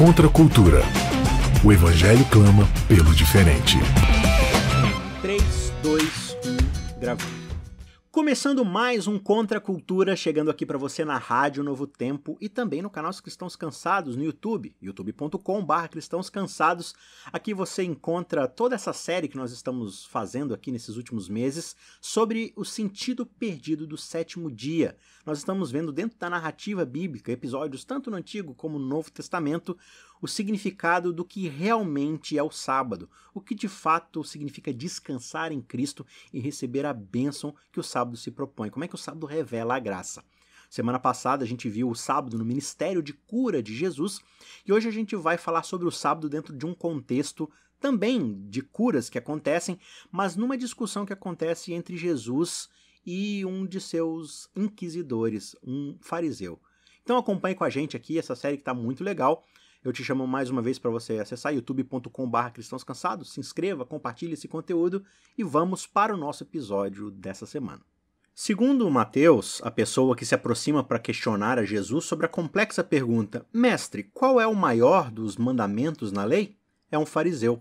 Contra a cultura. O Evangelho clama pelo diferente. 3, 2, 1, gravando. Começando mais um Contra a Cultura, chegando aqui para você na Rádio Novo Tempo e também no canal Os Cristãos Cansados no YouTube, youtube.com/Cristãos Cansados. Aqui você encontra toda essa série que nós estamos fazendo aqui nesses últimos meses sobre o sentido perdido do sétimo dia. Nós estamos vendo dentro da narrativa bíblica, episódios tanto no Antigo como no Novo Testamento, o significado do que realmente é o sábado, o que de fato significa descansar em Cristo e receber a bênção que o sábado se propõe, como é que o sábado revela a graça. Semana passada a gente viu o sábado no ministério de cura de Jesus e hoje a gente vai falar sobre o sábado dentro de um contexto também de curas que acontecem, mas numa discussão que acontece entre Jesus e um de seus inquisidores, um fariseu. Então acompanhe com a gente aqui essa série que está muito legal. Eu te chamo mais uma vez para você acessar youtube.com/Cristãos Cansados, se inscreva, compartilhe esse conteúdo e vamos para o nosso episódio dessa semana. Segundo Mateus, a pessoa que se aproxima para questionar a Jesus sobre a complexa pergunta: Mestre, qual é o maior dos mandamentos na lei? É um fariseu.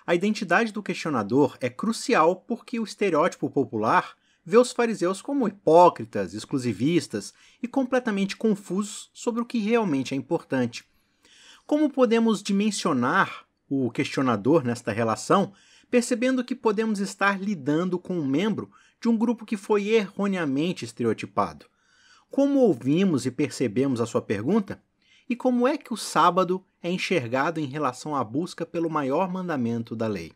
A identidade do questionador é crucial porque o estereótipo popular vê os fariseus como hipócritas, exclusivistas e completamente confusos sobre o que realmente é importante. Como podemos dimensionar o questionador nesta relação, percebendo que podemos estar lidando com um membro de um grupo que foi erroneamente estereotipado? Como ouvimos e percebemos a sua pergunta? E como é que o sábado é enxergado em relação à busca pelo maior mandamento da lei?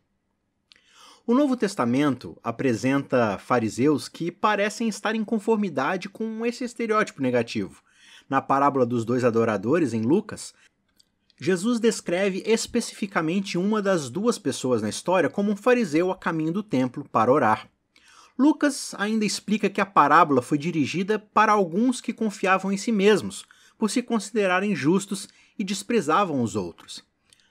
O Novo Testamento apresenta fariseus que parecem estar em conformidade com esse estereótipo negativo. Na parábola dos dois adoradores, em Lucas, Jesus descreve especificamente uma das duas pessoas na história como um fariseu a caminho do templo para orar. Lucas ainda explica que a parábola foi dirigida para alguns que confiavam em si mesmos, por se considerarem justos e desprezavam os outros.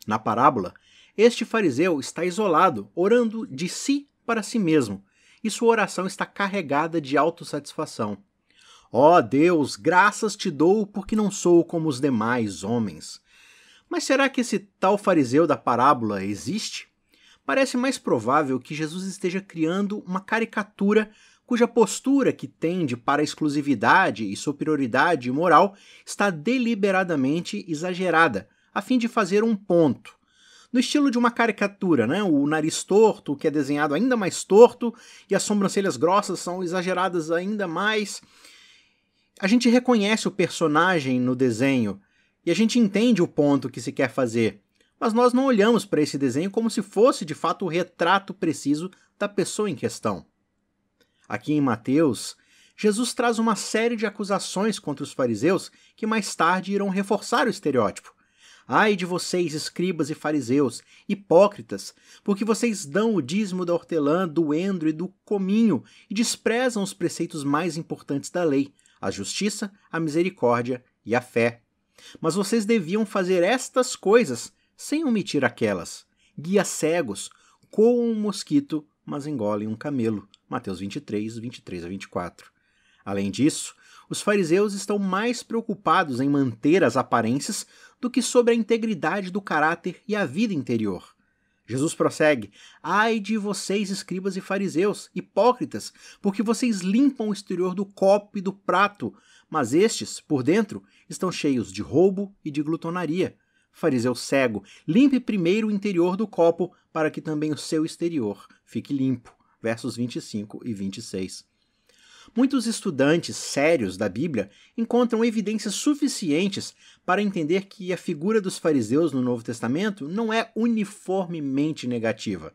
Na parábola, este fariseu está isolado, orando de si para si mesmo, e sua oração está carregada de autossatisfação. Ó Deus, graças te dou porque não sou como os demais homens. Mas será que esse tal fariseu da parábola existe? Parece mais provável que Jesus esteja criando uma caricatura cuja postura que tende para a exclusividade e superioridade moral está deliberadamente exagerada, a fim de fazer um ponto. No estilo de uma caricatura, né? O nariz torto, que é desenhado ainda mais torto, e as sobrancelhas grossas são exageradas ainda mais. A gente reconhece o personagem no desenho, e a gente entende o ponto que se quer fazer, mas nós não olhamos para esse desenho como se fosse de fato o retrato preciso da pessoa em questão. Aqui em Mateus, Jesus traz uma série de acusações contra os fariseus que mais tarde irão reforçar o estereótipo. Ai de vocês, escribas e fariseus, hipócritas, porque vocês dão o dízimo da hortelã, do endro e do cominho e desprezam os preceitos mais importantes da lei, a justiça, a misericórdia e a fé. Mas vocês deviam fazer estas coisas sem omitir aquelas. Guias cegos, coam um mosquito, mas engolem um camelo. Mateus 23, 23 a 24. Além disso, os fariseus estão mais preocupados em manter as aparências do que sobre a integridade do caráter e a vida interior. Jesus prossegue: Ai de vocês, escribas e fariseus, hipócritas, porque vocês limpam o exterior do copo e do prato, mas estes, por dentro, estão cheios de roubo e de glutonaria. Fariseu cego, limpe primeiro o interior do copo, para que também o seu exterior fique limpo. Versos 25 e 26. Muitos estudantes sérios da Bíblia encontram evidências suficientes para entender que a figura dos fariseus no Novo Testamento não é uniformemente negativa.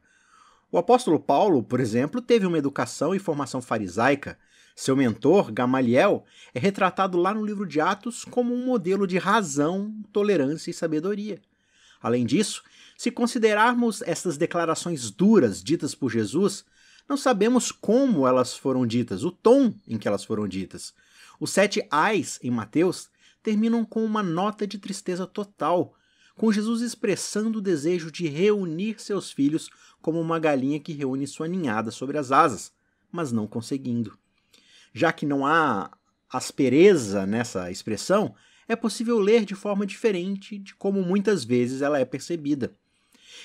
O apóstolo Paulo, por exemplo, teve uma educação e formação farisaica. Seu mentor, Gamaliel, é retratado lá no livro de Atos como um modelo de razão, tolerância e sabedoria. Além disso, se considerarmos essas declarações duras ditas por Jesus, não sabemos como elas foram ditas, o tom em que elas foram ditas. Os 7 ais em Mateus terminam com uma nota de tristeza total, com Jesus expressando o desejo de reunir seus filhos como uma galinha que reúne sua ninhada sobre as asas, mas não conseguindo. Já que não há aspereza nessa expressão, é possível ler de forma diferente de como muitas vezes ela é percebida.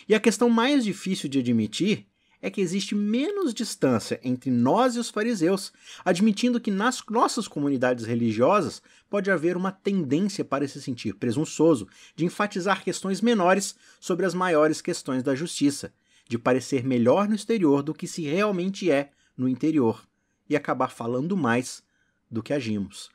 E a questão mais difícil de admitir é que existe menos distância entre nós e os fariseus, admitindo que nas nossas comunidades religiosas pode haver uma tendência para se sentir presunçoso, de enfatizar questões menores sobre as maiores questões da justiça, de parecer melhor no exterior do que se realmente é no interior, e acabar falando mais do que agimos.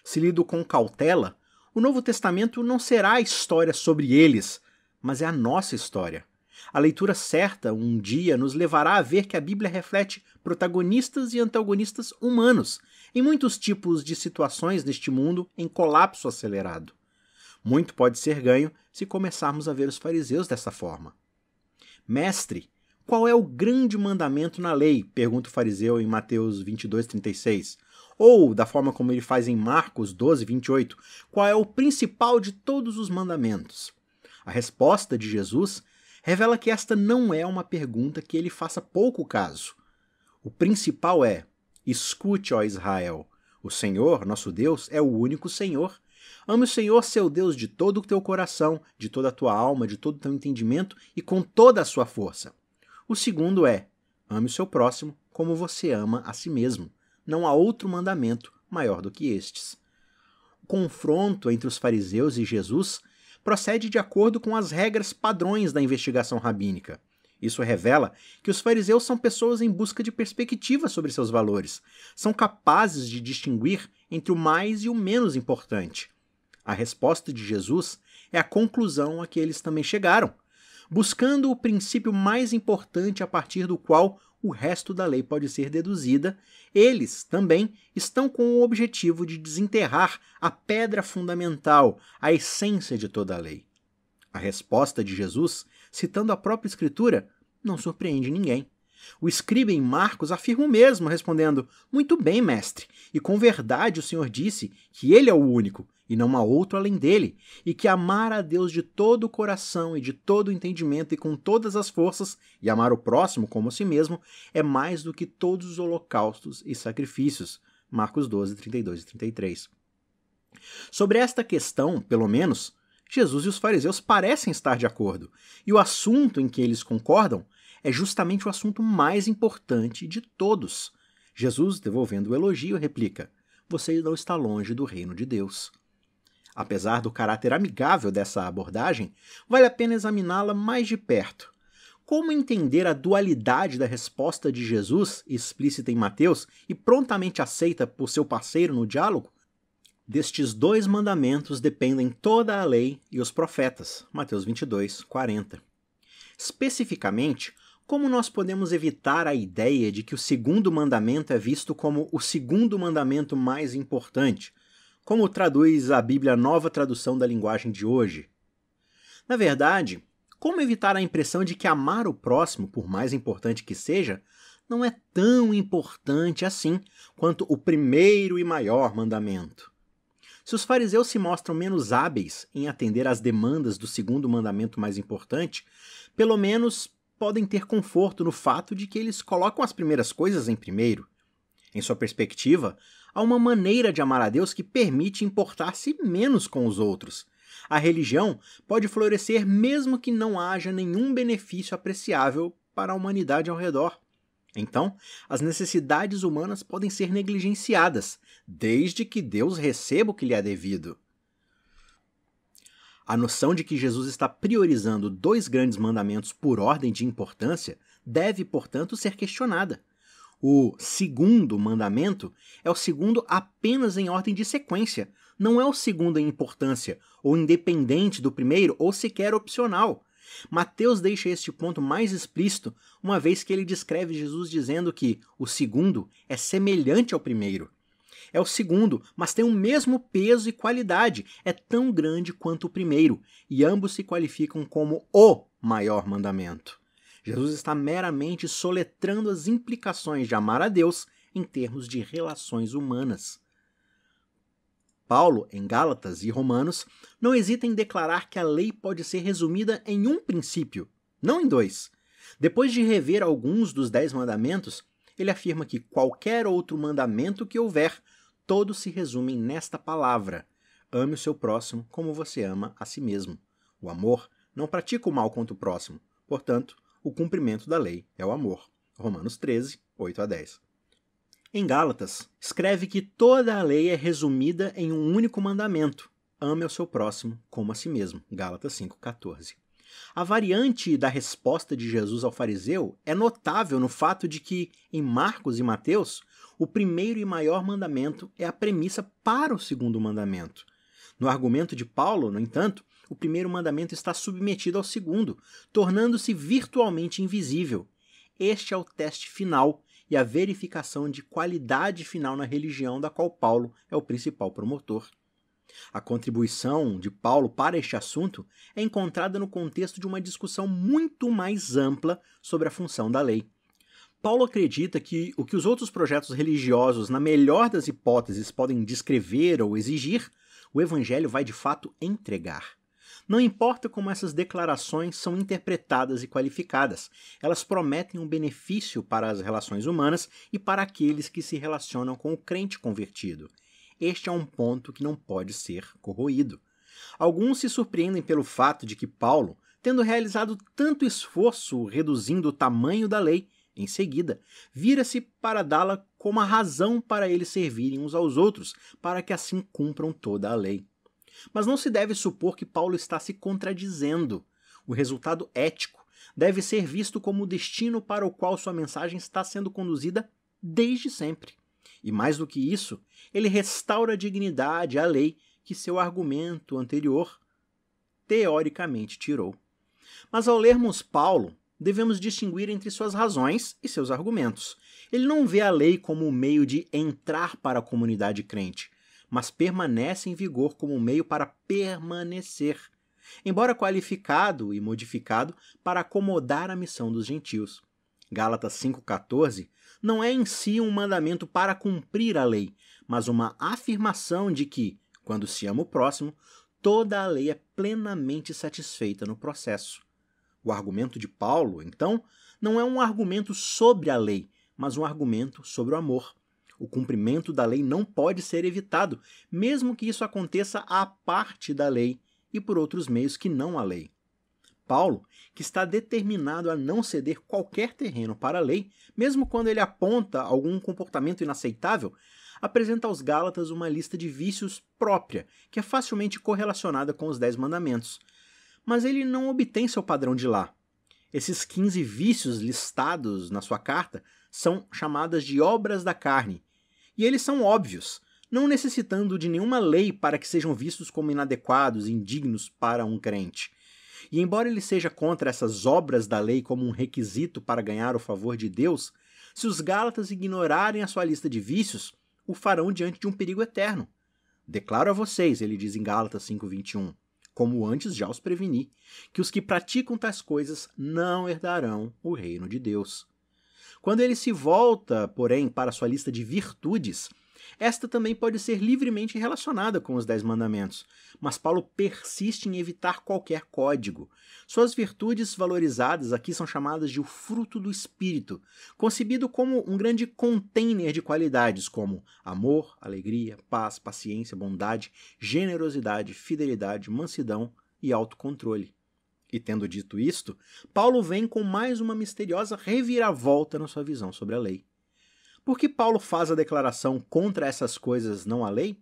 Se lido com cautela, o Novo Testamento não será a história sobre eles, mas é a nossa história. A leitura certa, um dia, nos levará a ver que a Bíblia reflete protagonistas e antagonistas humanos, em muitos tipos de situações neste mundo em colapso acelerado. Muito pode ser ganho se começarmos a ver os fariseus dessa forma. Mestre, qual é o grande mandamento na lei? Pergunta o fariseu em Mateus 22:36. Ou, da forma como ele faz em Marcos 12:28, qual é o principal de todos os mandamentos? A resposta de Jesus revela que esta não é uma pergunta que ele faça pouco caso. O principal é: escute, ó Israel, o Senhor, nosso Deus, é o único Senhor. Ame o Senhor, seu Deus, de todo o teu coração, de toda a tua alma, de todo o teu entendimento e com toda a sua força. O segundo é: ame o seu próximo como você ama a si mesmo. Não há outro mandamento maior do que estes. O confronto entre os fariseus e Jesus procede de acordo com as regras padrões da investigação rabínica. Isso revela que os fariseus são pessoas em busca de perspectiva sobre seus valores. São capazes de distinguir entre o mais e o menos importante. A resposta de Jesus é a conclusão a que eles também chegaram, buscando o princípio mais importante a partir do qual o resto da lei pode ser deduzida. Eles também estão com o objetivo de desenterrar a pedra fundamental, a essência de toda a lei. A resposta de Jesus, citando a própria Escritura, não surpreende ninguém. O escriba em Marcos afirma o mesmo, respondendo: muito bem, mestre, e com verdade o Senhor disse que ele é o único, e não há outro além dele, e que amar a Deus de todo o coração e de todo o entendimento e com todas as forças, e amar o próximo como a si mesmo, é mais do que todos os holocaustos e sacrifícios. Marcos 12, 32 e 33. Sobre esta questão, pelo menos, Jesus e os fariseus parecem estar de acordo, e o assunto em que eles concordam é justamente o assunto mais importante de todos. Jesus, devolvendo o elogio, replica: você não está longe do reino de Deus. Apesar do caráter amigável dessa abordagem, vale a pena examiná-la mais de perto. Como entender a dualidade da resposta de Jesus, explícita em Mateus e prontamente aceita por seu parceiro no diálogo? Destes dois mandamentos dependem toda a lei e os profetas. Mateus 22, 40. Especificamente, como nós podemos evitar a ideia de que o segundo mandamento é visto como o segundo mandamento mais importante, como traduz a Bíblia Nova Tradução da Linguagem de hoje? Na verdade, como evitar a impressão de que amar o próximo, por mais importante que seja, não é tão importante assim quanto o primeiro e maior mandamento? Se os fariseus se mostram menos hábeis em atender às demandas do segundo mandamento mais importante, pelo menos podem ter conforto no fato de que eles colocam as primeiras coisas em primeiro. Em sua perspectiva, há uma maneira de amar a Deus que permite importar-se menos com os outros. A religião pode florescer mesmo que não haja nenhum benefício apreciável para a humanidade ao redor. Então, as necessidades humanas podem ser negligenciadas, desde que Deus receba o que lhe é devido. A noção de que Jesus está priorizando dois grandes mandamentos por ordem de importância deve, portanto, ser questionada. O segundo mandamento é o segundo apenas em ordem de sequência, não é o segundo em importância, ou independente do primeiro, ou sequer opcional. Mateus deixa este ponto mais explícito, uma vez que ele descreve Jesus dizendo que o segundo é semelhante ao primeiro. É o segundo, mas tem o mesmo peso e qualidade, é tão grande quanto o primeiro, e ambos se qualificam como o maior mandamento. Jesus está meramente soletrando as implicações de amar a Deus em termos de relações humanas. Paulo, em Gálatas e Romanos, não hesita em declarar que a lei pode ser resumida em um princípio, não em dois. Depois de rever alguns dos 10 mandamentos, ele afirma que qualquer outro mandamento que houver, todos se resumem nesta palavra: ame o seu próximo como você ama a si mesmo. O amor não pratica o mal contra o próximo. Portanto, o cumprimento da lei é o amor. Romanos 13, 8-10. Em Gálatas, escreve que toda a lei é resumida em um único mandamento: ame ao seu próximo como a si mesmo. Gálatas 5,14. A variante da resposta de Jesus ao fariseu é notável no fato de que, em Marcos e Mateus, o primeiro e maior mandamento é a premissa para o segundo mandamento. No argumento de Paulo, no entanto, o primeiro mandamento está submetido ao segundo, tornando-se virtualmente invisível. Este é o teste final e a verificação de qualidade final na religião da qual Paulo é o principal promotor. A contribuição de Paulo para este assunto é encontrada no contexto de uma discussão muito mais ampla sobre a função da lei. Paulo acredita que o que os outros projetos religiosos, na melhor das hipóteses, podem descrever ou exigir, o Evangelho vai de fato entregar. Não importa como essas declarações são interpretadas e qualificadas, elas prometem um benefício para as relações humanas e para aqueles que se relacionam com o crente convertido. Este é um ponto que não pode ser corroído. Alguns se surpreendem pelo fato de que Paulo, tendo realizado tanto esforço reduzindo o tamanho da lei, em seguida, vira-se para dá-la como a razão para eles servirem uns aos outros, para que assim cumpram toda a lei. Mas não se deve supor que Paulo está se contradizendo. O resultado ético deve ser visto como o destino para o qual sua mensagem está sendo conduzida desde sempre. E mais do que isso, ele restaura a dignidade à lei que seu argumento anterior teoricamente tirou. Mas ao lermos Paulo, devemos distinguir entre suas razões e seus argumentos. Ele não vê a lei como um meio de entrar para a comunidade crente, mas permanece em vigor como um meio para permanecer, embora qualificado e modificado para acomodar a missão dos gentios. Gálatas 5,14 não é em si um mandamento para cumprir a lei, mas uma afirmação de que, quando se ama o próximo, toda a lei é plenamente satisfeita no processo. O argumento de Paulo, então, não é um argumento sobre a lei, mas um argumento sobre o amor. O cumprimento da lei não pode ser evitado, mesmo que isso aconteça à parte da lei e por outros meios que não a lei. Paulo, que está determinado a não ceder qualquer terreno para a lei, mesmo quando ele aponta algum comportamento inaceitável, apresenta aos Gálatas uma lista de vícios própria, que é facilmente correlacionada com os 10 mandamentos. Mas ele não obtém seu padrão de lá. Esses 15 vícios listados na sua carta são chamadas de obras da carne, e eles são óbvios, não necessitando de nenhuma lei para que sejam vistos como inadequados e indignos para um crente. E embora ele seja contra essas obras da lei como um requisito para ganhar o favor de Deus, se os Gálatas ignorarem a sua lista de vícios, o farão diante de um perigo eterno. Declaro a vocês, ele diz em Gálatas 5,21, como antes já os preveni, que os que praticam tais coisas não herdarão o reino de Deus. Quando ele se volta, porém, para sua lista de virtudes, esta também pode ser livremente relacionada com os 10 mandamentos, mas Paulo persiste em evitar qualquer código. Suas virtudes valorizadas aqui são chamadas de o fruto do Espírito, concebido como um grande container de qualidades como amor, alegria, paz, paciência, bondade, generosidade, fidelidade, mansidão e autocontrole. E tendo dito isto, Paulo vem com mais uma misteriosa reviravolta na sua visão sobre a lei. Por que Paulo faz a declaração contra essas coisas não a lei?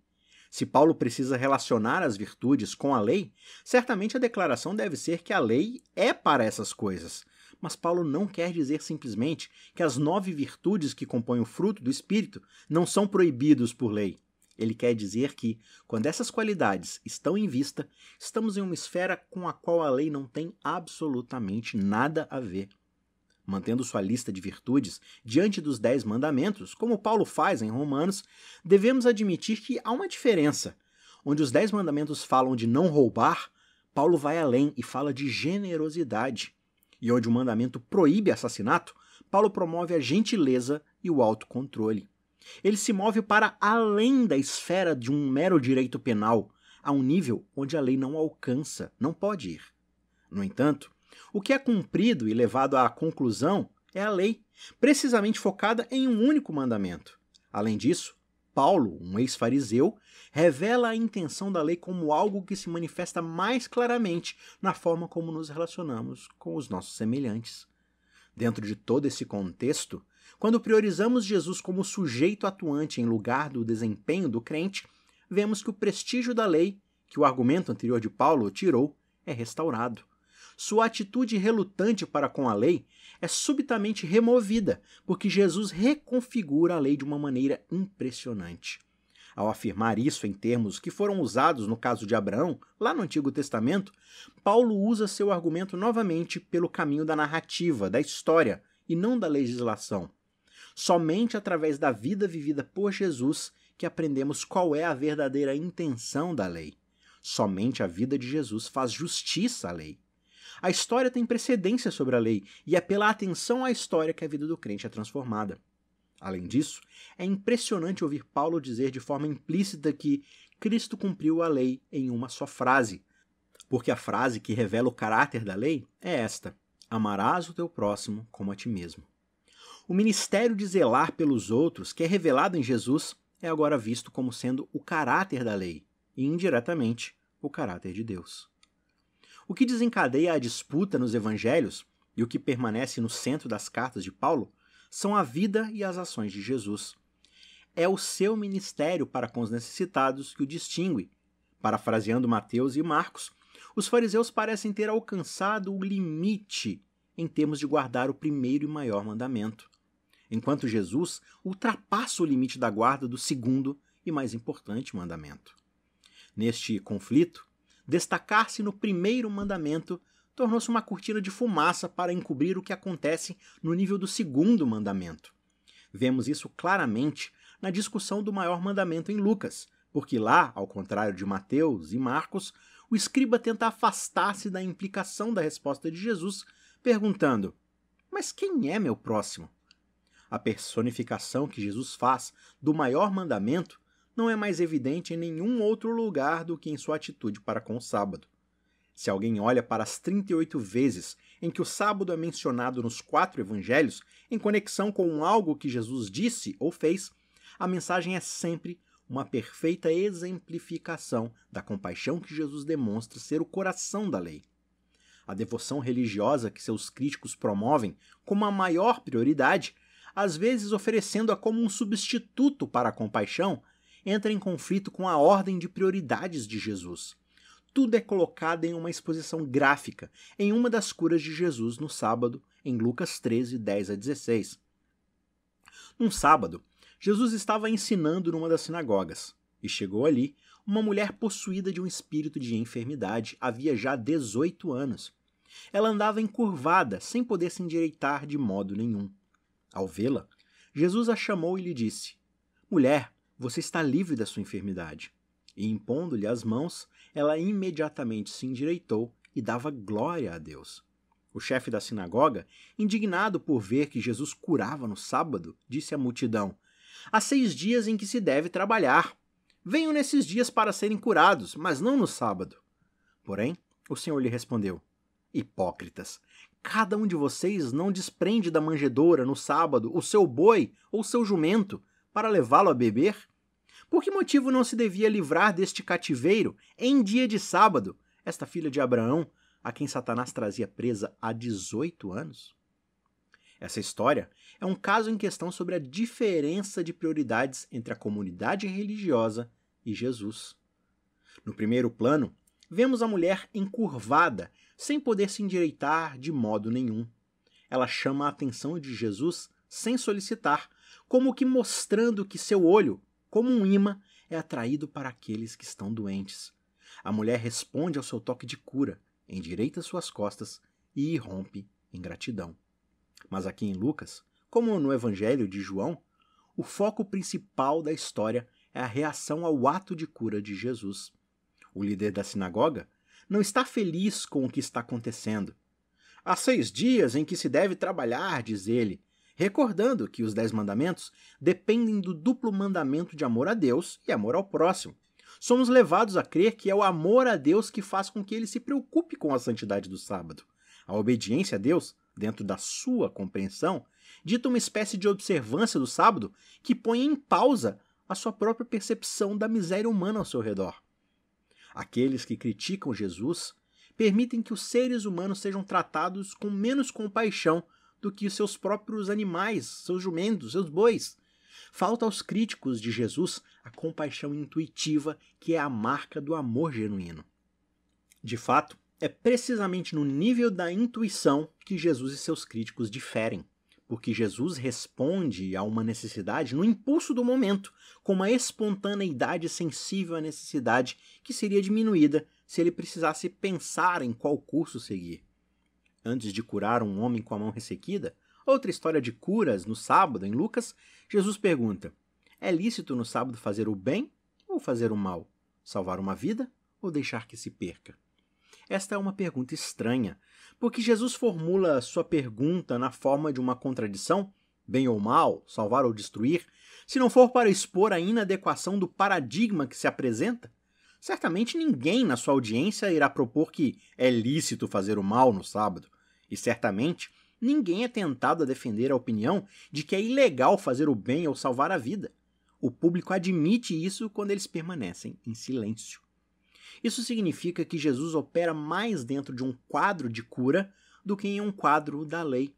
Se Paulo precisa relacionar as virtudes com a lei, certamente a declaração deve ser que a lei é para essas coisas. Mas Paulo não quer dizer simplesmente que as 9 virtudes que compõem o fruto do Espírito não são proibidos por lei. Ele quer dizer que, quando essas qualidades estão em vista, estamos em uma esfera com a qual a lei não tem absolutamente nada a ver. Mantendo sua lista de virtudes diante dos 10 mandamentos, como Paulo faz em Romanos, devemos admitir que há uma diferença. Onde os 10 mandamentos falam de não roubar, Paulo vai além e fala de generosidade. E onde o mandamento proíbe assassinato, Paulo promove a gentileza e o autocontrole. Ele se move para além da esfera de um mero direito penal, a um nível onde a lei não alcança, não pode ir. No entanto, o que é cumprido e levado à conclusão é a lei, precisamente focada em um único mandamento. Além disso, Paulo, um ex-fariseu, revela a intenção da lei como algo que se manifesta mais claramente na forma como nos relacionamos com os nossos semelhantes. Dentro de todo esse contexto, quando priorizamos Jesus como sujeito atuante em lugar do desempenho do crente, vemos que o prestígio da lei, que o argumento anterior de Paulo tirou, é restaurado. Sua atitude relutante para com a lei é subitamente removida, porque Jesus reconfigura a lei de uma maneira impressionante. Ao afirmar isso em termos que foram usados no caso de Abraão, lá no Antigo Testamento, Paulo usa seu argumento novamente pelo caminho da narrativa, da história, e não da legislação. Somente através da vida vivida por Jesus que aprendemos qual é a verdadeira intenção da lei. Somente a vida de Jesus faz justiça à lei. A história tem precedência sobre a lei, e é pela atenção à história que a vida do crente é transformada. Além disso, é impressionante ouvir Paulo dizer de forma implícita que Cristo cumpriu a lei em uma só frase, porque a frase que revela o caráter da lei é esta: amarás o teu próximo como a ti mesmo. O ministério de zelar pelos outros, que é revelado em Jesus, é agora visto como sendo o caráter da lei, e indiretamente o caráter de Deus. O que desencadeia a disputa nos evangelhos, e o que permanece no centro das cartas de Paulo, são a vida e as ações de Jesus. É o seu ministério para com os necessitados que o distingue. Parafraseando Mateus e Marcos, os fariseus parecem ter alcançado o limite em termos de guardar o primeiro e maior mandamento, enquanto Jesus ultrapassa o limite da guarda do segundo e mais importante mandamento. Neste conflito, destacar-se no primeiro mandamento tornou-se uma cortina de fumaça para encobrir o que acontece no nível do segundo mandamento. Vemos isso claramente na discussão do maior mandamento em Lucas, porque lá, ao contrário de Mateus e Marcos, o escriba tenta afastar-se da implicação da resposta de Jesus, perguntando: mas quem é meu próximo? A personificação que Jesus faz do maior mandamento não é mais evidente em nenhum outro lugar do que em sua atitude para com o sábado. Se alguém olha para as 38 vezes em que o sábado é mencionado nos 4 evangelhos, em conexão com algo que Jesus disse ou fez, a mensagem é sempre uma perfeita exemplificação da compaixão que Jesus demonstra ser o coração da lei. A devoção religiosa que seus críticos promovem como a maior prioridade, às vezes oferecendo-a como um substituto para a compaixão, entra em conflito com a ordem de prioridades de Jesus. Tudo é colocado em uma exposição gráfica em uma das curas de Jesus no sábado, em Lucas 13, 10 a 16. Num sábado, Jesus estava ensinando numa das sinagogas, e chegou ali uma mulher possuída de um espírito de enfermidade havia já 18 anos. Ela andava encurvada, sem poder se endireitar de modo nenhum. Ao vê-la, Jesus a chamou e lhe disse: mulher, você está livre da sua enfermidade. E impondo-lhe as mãos, ela imediatamente se endireitou e dava glória a Deus. O chefe da sinagoga, indignado por ver que Jesus curava no sábado, disse à multidão: há 6 dias em que se deve trabalhar. Venham nesses dias para serem curados, mas não no sábado. Porém, o Senhor lhe respondeu: hipócritas, cada um de vocês não desprende da manjedoura no sábado o seu boi ou seu jumento para levá-lo a beber? Por que motivo não se devia livrar deste cativeiro em dia de sábado esta filha de Abraão, a quem Satanás trazia presa há 18 anos? Essa história é um caso em questão sobre a diferença de prioridades entre a comunidade religiosa e Jesus. No primeiro plano, vemos a mulher encurvada, sem poder se endireitar de modo nenhum. Ela chama a atenção de Jesus sem solicitar, como que mostrando que seu olho, como um imã, é atraído para aqueles que estão doentes. A mulher responde ao seu toque de cura, endireita suas costas e irrompe em gratidão. Mas aqui em Lucas, como no Evangelho de João, o foco principal da história é a reação ao ato de cura de Jesus. O líder da sinagoga não está feliz com o que está acontecendo. Há 6 dias em que se deve trabalhar, diz ele, recordando que os 10 mandamentos dependem do duplo mandamento de amor a Deus e amor ao próximo. Somos levados a crer que é o amor a Deus que faz com que ele se preocupe com a santidade do sábado. A obediência a Deus, dentro da sua compreensão, dita uma espécie de observância do sábado que põe em pausa a sua própria percepção da miséria humana ao seu redor. Aqueles que criticam Jesus permitem que os seres humanos sejam tratados com menos compaixão do que os seus próprios animais, seus jumentos, seus bois. Falta aos críticos de Jesus a compaixão intuitiva, que é a marca do amor genuíno. De fato, é precisamente no nível da intuição que Jesus e seus críticos diferem, porque Jesus responde a uma necessidade no impulso do momento, com uma espontaneidade sensível à necessidade que seria diminuída se ele precisasse pensar em qual curso seguir. Antes de curar um homem com a mão ressequida, outra história de curas no sábado, em Lucas, Jesus pergunta: é lícito no sábado fazer o bem ou fazer o mal? Salvar uma vida ou deixar que se perca? Esta é uma pergunta estranha, porque Jesus formula sua pergunta na forma de uma contradição, bem ou mal, salvar ou destruir, se não for para expor a inadequação do paradigma que se apresenta. Certamente ninguém na sua audiência irá propor que é lícito fazer o mal no sábado, e certamente ninguém é tentado a defender a opinião de que é ilegal fazer o bem ou salvar a vida. O público admite isso quando eles permanecem em silêncio. Isso significa que Jesus opera mais dentro de um quadro de cura do que em um quadro da lei.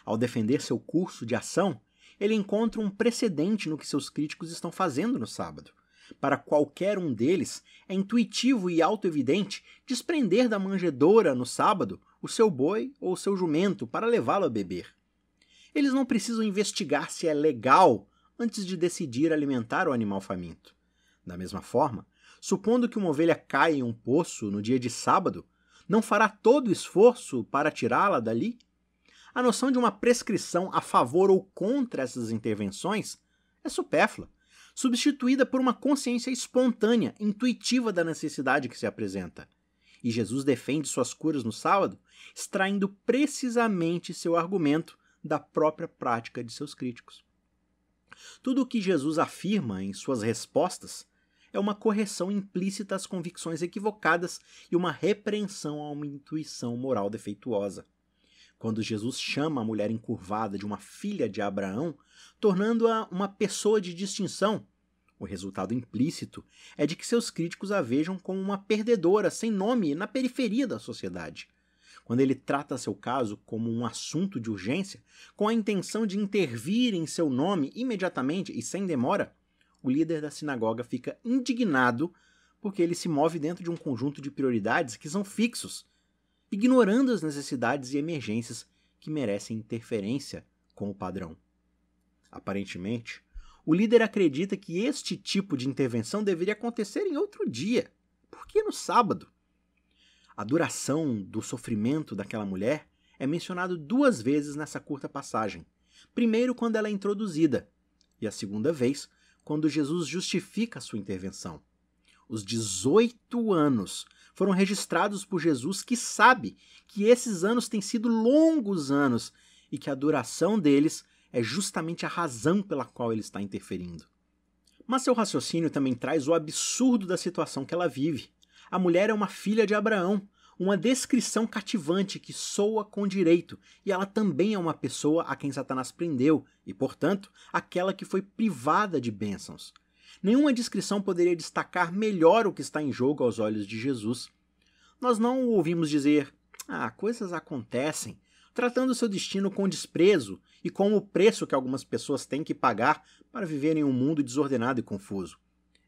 Ao defender seu curso de ação, ele encontra um precedente no que seus críticos estão fazendo no sábado. Para qualquer um deles, é intuitivo e autoevidente desprender da manjedoura no sábado o seu boi ou o seu jumento para levá-lo a beber. Eles não precisam investigar se é legal antes de decidir alimentar o animal faminto. Da mesma forma, supondo que uma ovelha caia em um poço no dia de sábado, não fará todo o esforço para tirá-la dali? A noção de uma prescrição a favor ou contra essas intervenções é supérflua, substituída por uma consciência espontânea, intuitiva da necessidade que se apresenta. E Jesus defende suas curas no sábado, extraindo precisamente seu argumento da própria prática de seus críticos. Tudo o que Jesus afirma em suas respostas é uma correção implícita às convicções equivocadas e uma repreensão a uma intuição moral defeituosa. Quando Jesus chama a mulher encurvada de uma filha de Abraão, tornando-a uma pessoa de distinção, o resultado implícito é de que seus críticos a vejam como uma perdedora sem nome na periferia da sociedade. Quando ele trata seu caso como um assunto de urgência, com a intenção de intervir em seu nome imediatamente e sem demora, o líder da sinagoga fica indignado porque ele se move dentro de um conjunto de prioridades que são fixos, ignorando as necessidades e emergências que merecem interferência com o padrão. Aparentemente, o líder acredita que este tipo de intervenção deveria acontecer em outro dia. Por que no sábado? A duração do sofrimento daquela mulher é mencionado 2 vezes nessa curta passagem. Primeiro, quando ela é introduzida, e a segunda vez, quando Jesus justifica a sua intervenção. Os 18 anos foram registrados por Jesus, que sabe que esses anos têm sido longos anos e que a duração deles é justamente a razão pela qual ele está interferindo. Mas seu raciocínio também traz o absurdo da situação que ela vive. A mulher é uma filha de Abraão, uma descrição cativante que soa com direito, e ela também é uma pessoa a quem Satanás prendeu, e, portanto, aquela que foi privada de bênçãos. Nenhuma descrição poderia destacar melhor o que está em jogo aos olhos de Jesus. Nós não o ouvimos dizer: coisas acontecem, tratando seu destino com desprezo e com o preço que algumas pessoas têm que pagar para viver em um mundo desordenado e confuso.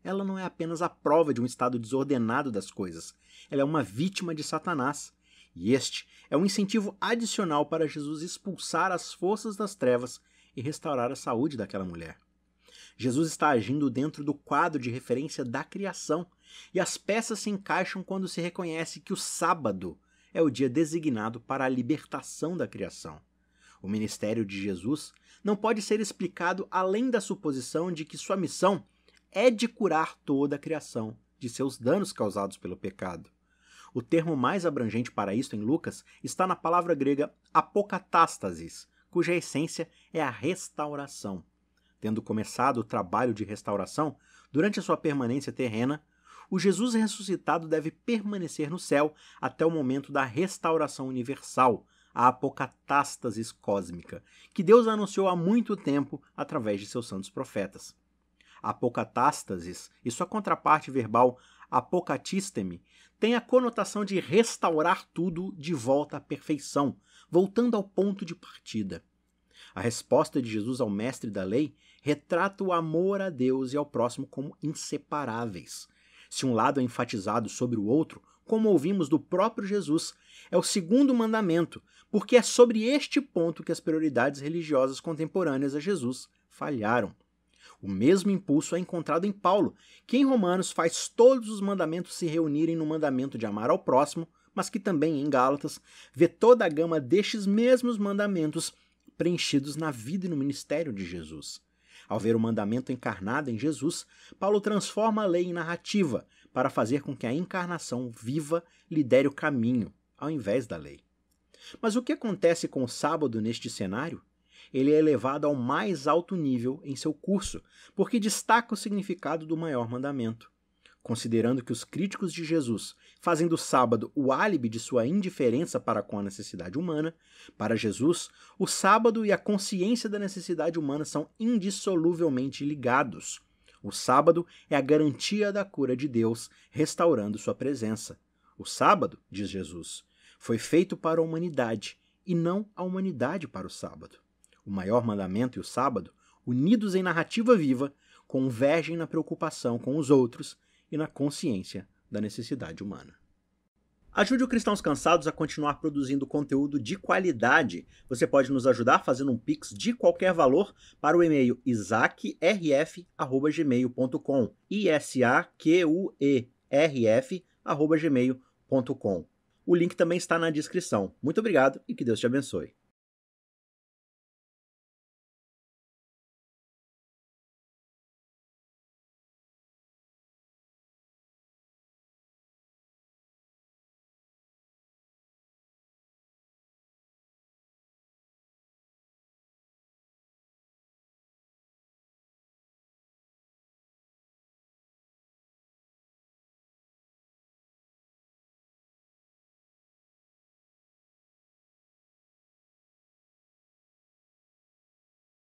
Ela não é apenas a prova de um estado desordenado das coisas, ela é uma vítima de Satanás. E este é um incentivo adicional para Jesus expulsar as forças das trevas e restaurar a saúde daquela mulher. Jesus está agindo dentro do quadro de referência da criação, e as peças se encaixam quando se reconhece que o sábado é o dia designado para a libertação da criação. O ministério de Jesus não pode ser explicado além da suposição de que sua missão é de curar toda a criação de seus danos causados pelo pecado. O termo mais abrangente para isto em Lucas está na palavra grega apocatástasis, cuja essência é a restauração. Tendo começado o trabalho de restauração, durante a sua permanência terrena, o Jesus ressuscitado deve permanecer no céu até o momento da restauração universal, a apocatástasis cósmica, que Deus anunciou há muito tempo através de seus santos profetas. Apocatástasis e sua contraparte verbal apocatisteme tem a conotação de restaurar tudo de volta à perfeição, voltando ao ponto de partida. A resposta de Jesus ao mestre da lei retrata o amor a Deus e ao próximo como inseparáveis. Se um lado é enfatizado sobre o outro, como ouvimos do próprio Jesus, é o segundo mandamento, porque é sobre este ponto que as prioridades religiosas contemporâneas a Jesus falharam. O mesmo impulso é encontrado em Paulo, que em Romanos faz todos os mandamentos se reunirem no mandamento de amar ao próximo, mas que também em Gálatas vê toda a gama destes mesmos mandamentos preenchidos na vida e no ministério de Jesus. Ao ver o mandamento encarnado em Jesus, Paulo transforma a lei em narrativa para fazer com que a encarnação viva lidere o caminho, ao invés da lei. Mas o que acontece com o sábado neste cenário? Ele é elevado ao mais alto nível em seu curso, porque destaca o significado do maior mandamento. Considerando que os críticos de Jesus fazem do sábado o álibi de sua indiferença para com a necessidade humana, para Jesus, o sábado e a consciência da necessidade humana são indissoluvelmente ligados. O sábado é a garantia da cura de Deus, restaurando sua presença. O sábado, diz Jesus, foi feito para a humanidade, e não a humanidade para o sábado. O maior mandamento e o sábado, unidos em narrativa viva, convergem na preocupação com os outros e na consciência da necessidade humana. Ajude o Cristãos Cansados a continuar produzindo conteúdo de qualidade. Você pode nos ajudar fazendo um Pix de qualquer valor para o e-mail isaquerf@gmail.com, isaquerf@gmail.com. O link também está na descrição. Muito obrigado e que Deus te abençoe.